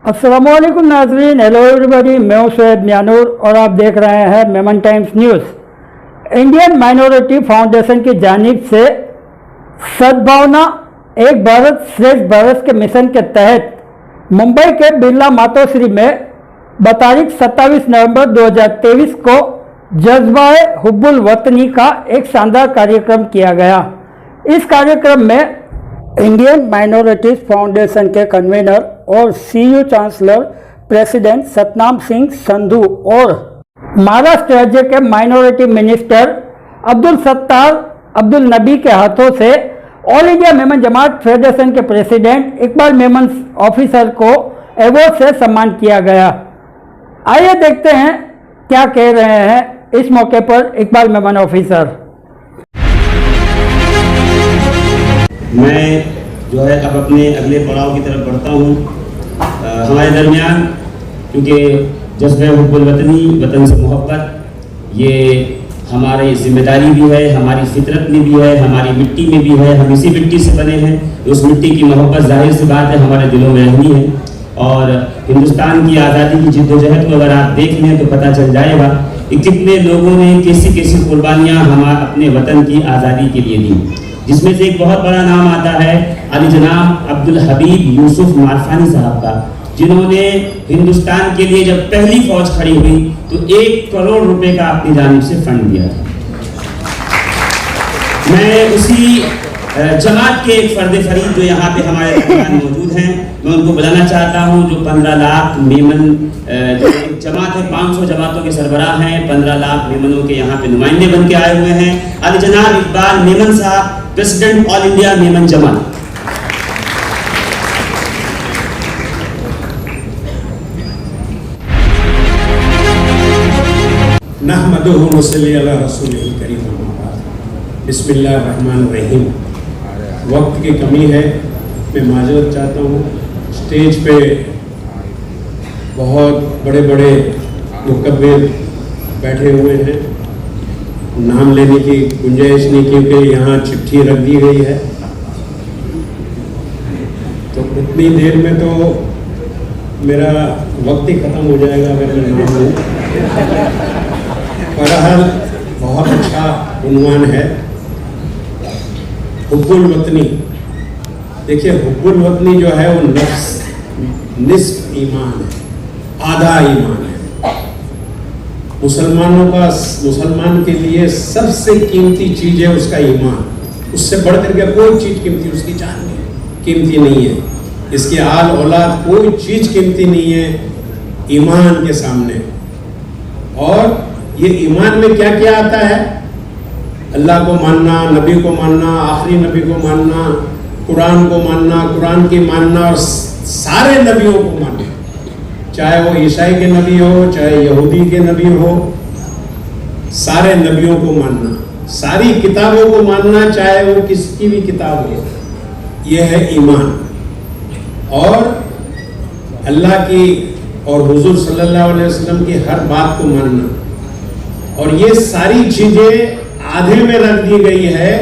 अस्सलामुअलैकुम नाज़रीन, hello everybody. मैं हूं शोएब मियानूर और आप देख रहे हैं Memon times news. Indian minority foundation की जानिब से सद्भावना एक भारत श्रेष्ठ भारत के मिशन के तहत मुंबई के बिरला मातोश्री में बतारीख 27 नवंबर 2023 को जज्बाए हुब्बुल वतनी का एक शानदार कार्यक्रम किया गया। इस कार्यक्रम में इंडियन माइनॉरिटीज फाउंडेशन के कन्वीनर और CU chancellor president Satnam Singh Sandhu और महाराष्ट्र राज्य के माइनॉरिटी मिनिस्टर अब्दुल सत्तार अब्दुल नबी के हाथों से all India Memon Jamat federation के प्रेसिडेंट इकबाल मेमन ऑफिसर को अवार्ड से सम्मान किया गया। आइए देखते हैं क्या कह रहे हैं इस मौके पर इकबाल मेमन ऑफिसर। मैं जो है अब अपने अगले पड़ाव की तरफ बढ़ता हूँ। हमारे दरमियान क्योंकि जज्बे हुब्बुल वतनी, वतन से मोहब्बत, ये हमारी जिम्मेदारी भी है, हमारी फितरत में भी है, हमारी मिट्टी में भी है। हम इसी मिट्टी से बने हैं। उस मिट्टी की मोहब्बत जाहिर सी बात है हमारे दिलों में रहनी है। और हिंदुस्तान की आज़ादी की जिद्दोजहद को अगर आप देख लें तो पता चल जाएगा कि कितने लोगों ने कैसी कैसी कुर्बानियाँ हमारे अपने वतन की आज़ादी के लिए दी, जिसमें से एक बहुत बड़ा नाम आता है अली जनाब अब्दुल हबीब यूसुफ मारफानी साहब का, जिन्होंने हिंदुस्तान के लिए जब पहली फौज खड़ी हुई तो 1 करोड़ रुपए का अपनी जानिब से फंड दिया था। मैं उसी जमात के एक फर्द फरीद जो यहाँ पे हमारे दरमियान मौजूद हैं, मैं उनको बुलाना चाहता हूँ, जो 15 लाख मेमन जो एक जमात है, 500 जमातों के सरबराह हैं, 15 लाख मेमनों के यहाँ पे नुमाइंदे बन के आए हुए हैं। अली जनाब इकबाल मेमन साहब, प्रेसिडेंट ऑल इंडिया मेमन जमात। नहमदुहु व नसल्ली अला रसूलिल करीम, बिस्मिल्लाहिर्रहमानिर्रहीम। वक्त की कमी है, मैं माजरत चाहता हूँ। स्टेज पे बहुत बड़े बड़े मुकब्बिर बैठे हुए हैं, नाम लेने की गुंजाइश नहीं क्योंकि यहाँ चिट्ठी रख दी गई है। तो उतनी देर में तो मेरा वक्त ही ख़त्म हो जाएगा अगर मैं नाम लूँ। बहरहाल बहुत अच्छा उन्वान है हुब्बुल वतनी। देखिए, हुब्बुल वतनी जो है वो निस्फ ईमान है, आधा ईमान है। मुसलमान के लिए सबसे कीमती चीज़ है उसका ईमान। उससे बढ़कर के कोई चीज़ कीमती, उसकी जान कीमती नहीं है, इसकी आल औलाद कोई चीज़ कीमती नहीं है ईमान के सामने। और ये ईमान में क्या क्या आता है? अल्लाह को मानना, नबी को मानना, आखिरी नबी को मानना, कुरान को मानना, कुरान की मानना और सारे नबियों को मानना, चाहे वो ईसाई के नबी हो, चाहे यहूदी के नबी हो, सारे नबियों को मानना, सारी किताबों को मानना, चाहे वो किसकी भी किताब हो। यह है ईमान। और अल्लाह की और हुजूर सल्लल्लाहु अलैहि वसल्लम की हर बात को मानना। और ये सारी चीजें आधे में रख दी गई है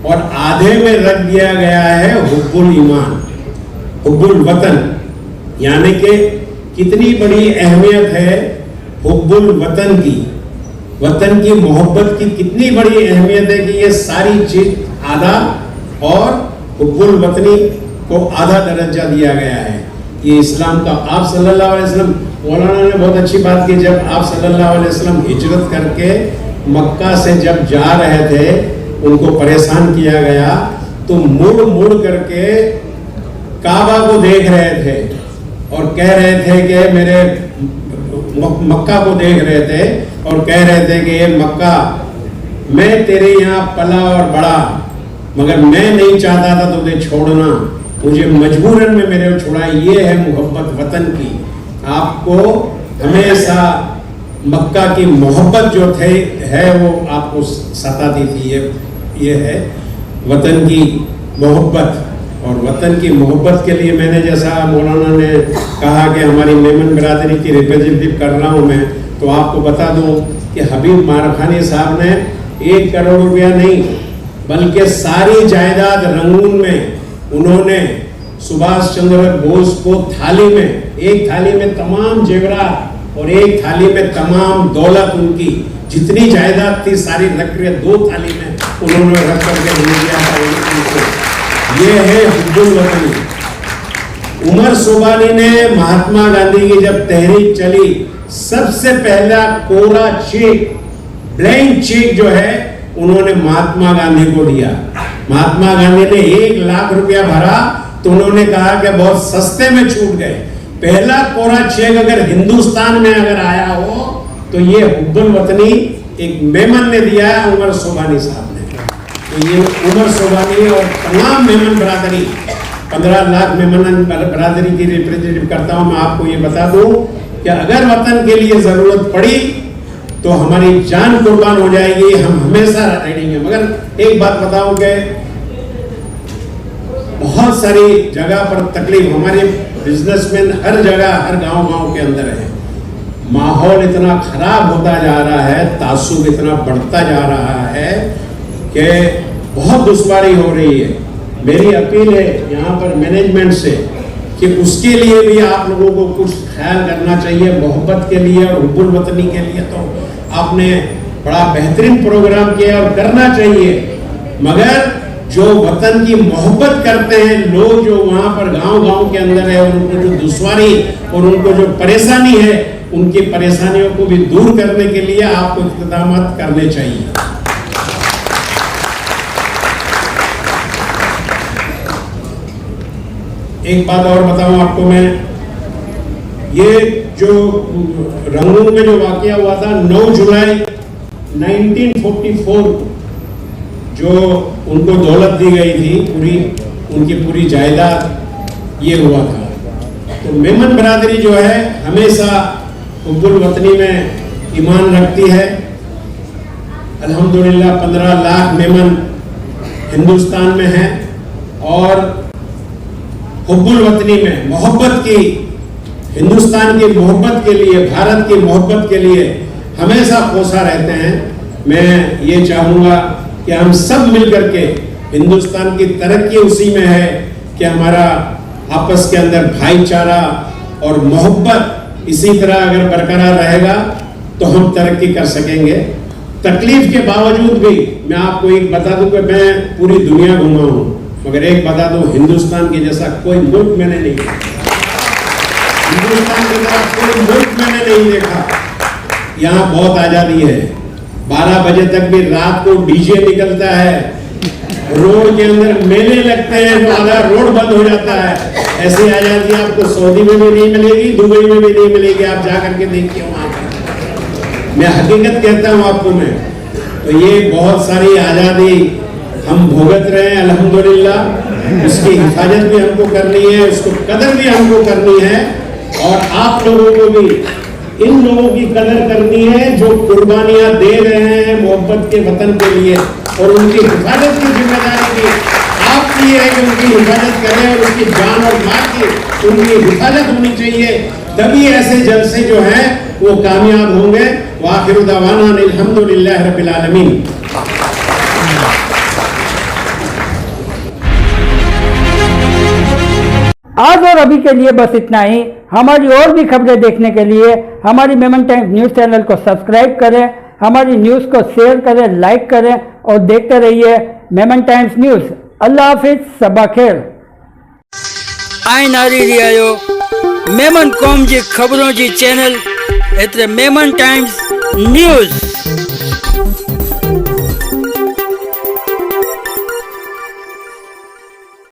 और आधे में रख दिया गया है हुब्बुल ईमान, हुब्बुल वतन। यानी कि कितनी बड़ी अहमियत है हुब्बुल वतन की, वतन की मोहब्बत की कितनी बड़ी अहमियत है कि ये सारी चीज आधा, और हुब्बुल वतनी को आधा दर्जा दिया गया है। ये इस्लाम का, आप सल्लल्लाहु अलैहि वसल्लम, मौलाना ने बहुत अच्छी बात की, जब आप सल्लल्लाहु अलैहि वसल्लम हिजरत करके मक्का से जब जा रहे थे, उनको परेशान किया गया तो मुड़ मुड़ करके काबा को देख रहे थे और कह रहे थे कि मेरे मक्का को देख रहे थे और कह रहे थे कि ये मक्का, मैं तेरे यहाँ पला और बड़ा, मगर मैं नहीं चाहता था तुझे छोड़ना, मुझे मजबूरन में मेरे को छोड़ा। ये है मोहब्बत वतन की। आपको हमेशा मक्का की मोहब्बत जो है वो आपको सताती थी। ये है वतन की मोहब्बत। और वतन की मोहब्बत के लिए मैंने, जैसा मौलाना ने कहा कि हमारी मेमन बिरादरी की रिप्रेजेंटेटिव कर रहा हूँ मैं, तो आपको बता दूँ कि हबीब मारफानी साहब ने 1 करोड़ रुपया नहीं बल्कि सारी जायदाद रंगून में उन्होंने सुभाष चंद्र बोस को थाली में एक थाली में तमाम जेवरात और एक थाली में तमाम दौलत, उनकी जितनी जायदाद थी सारी रख के 2 थाली में उन्होंने रख करके दे दिया था उनको। ये है हुब्बुल वतनी। उमर सोबानी ने महात्मा गांधी की जब तहरीक चली, सबसे पहला कोरा चेक, ब्लैंक चेक जो है उन्होंने महात्मा गांधी को दिया। महात्मा गांधी ने 1 लाख रुपया भरा तो उन्होंने कहा कि बहुत सस्ते में छूट गए। पहला कोरा चेक अगर हिंदुस्तान में अगर आया हो तो ये हुब्बुल वतनी एक मेमन ने दिया है, उमर सोबानी साहब ने। तो ये उमर सोबानी और तमाम मेमन बरादरी, 15 लाख मेमन बरादरी की रिप्रेजेंटेटिव करता हूं। मैं आपको ये बता दूं कि अगर वतन के लिए जरूरत पड़ी तो हमारी जान कुर्बान हो जाएगी, हम हमेशा रहेंगे। मगर एक बात बताऊं कि बहुत सारी जगह पर तकलीफ, हमारे बिजनेसमैन हर जगह हर गांव के अंदर है। माहौल इतना खराब होता जा रहा है, तासुब इतना बढ़ता जा रहा है कि बहुत दुश्वारी हो रही है। मेरी अपील है यहाँ पर मैनेजमेंट से कि उसके लिए भी आप लोगों को कुछ ख्याल करना चाहिए, मोहब्बत के लिए और हुब्बुल वतनी के लिए। तो आपने बड़ा बेहतरीन प्रोग्राम किया और करना चाहिए, मगर जो वतन की मोहब्बत करते हैं लोग, जो वहाँ पर गांव के अंदर है, उनको जो दुश्वारी और उनको जो परेशानी है, उनकी परेशानियों को भी दूर करने के लिए आपको इक़दाम करने चाहिए। एक बात और बताऊं आपको मैं, ये जो रंगून में जो वाकया हुआ था 9 जुलाई 1944 जो उनको दौलत दी गई थी, पूरी उनकी पूरी जायदाद, ये हुआ था। तो मेमन बरादरी जो है हमेशा हुब्बुल वतनी में ईमान रखती है। अल्हम्दुलिल्लाह 15 लाख मेमन हिंदुस्तान में है और हुब्बुल वतनी में मोहब्बत की, हिंदुस्तान की मोहब्बत के लिए, भारत की मोहब्बत के लिए हमेशा कोसा रहते हैं। मैं ये चाहूँगा कि हम सब मिलकर के, हिंदुस्तान की तरक्की उसी में है कि हमारा आपस के अंदर भाईचारा और मोहब्बत इसी तरह अगर बरकरार रहेगा तो हम तरक्की कर सकेंगे। तकलीफ के बावजूद भी मैं आपको एक बता दूं कि मैं पूरी दुनिया घूमा हूं, मगर एक बता दूं, हिंदुस्तान के जैसा कोई मुल्क मैंने नहीं देखा। हिंदुस्तान की तरह कोई मुल्क मैंने नहीं देखा। यहाँ बहुत आजादी है। 12 बजे तक भी रात को डीजे निकलता है, रोड के अंदर मेले लगते हैं तो आधा रोड बंद हो जाता है। ऐसी आजादी आपको सऊदी में भी नहीं मिलेगी, दुबई में भी नहीं मिलेगी। आप जा करके देखिए वहां पर, मैं हकीकत कहता हूं आपको। मैं तो ये बहुत सारी आजादी हम भुगत रहे हैं, अल्हम्दुलिल्लाह। उसकी हिफाजत भी हमको करनी है, उसको कदर भी हमको करनी है, और आप लोगों को भी इन लोगों की कदर करनी है जो कुर्बानियां दे रहे हैं मोहब्बत के वतन के लिए, और उनकी हिफाजत की जिम्मेदारी भी आपकी है कि उनकी हिफाजत करें, और उसकी जान और माल की उनकी हिफाजत होनी चाहिए। तभी ऐसे जलसे जो हैं वो कामयाब होंगे। वाखिर दावाना अल्हम्दुलिल्लाह रब्बिल आलमीन। आज और अभी के लिए बस इतना ही। हमारी और भी खबरें देखने के लिए हमारी मेमन टाइम्स न्यूज़ चैनल को सब्सक्राइब करें, हमारी न्यूज़ को शेयर करें, लाइक करें और देखते रहिए मेमन टाइम्स न्यूज़। अल्लाह हाफिज, सबा खैर। आइन आरी रियायो मेमन कौम जी खबरों जी चैनल एतरे मेमन टाइम्स न्यूज़।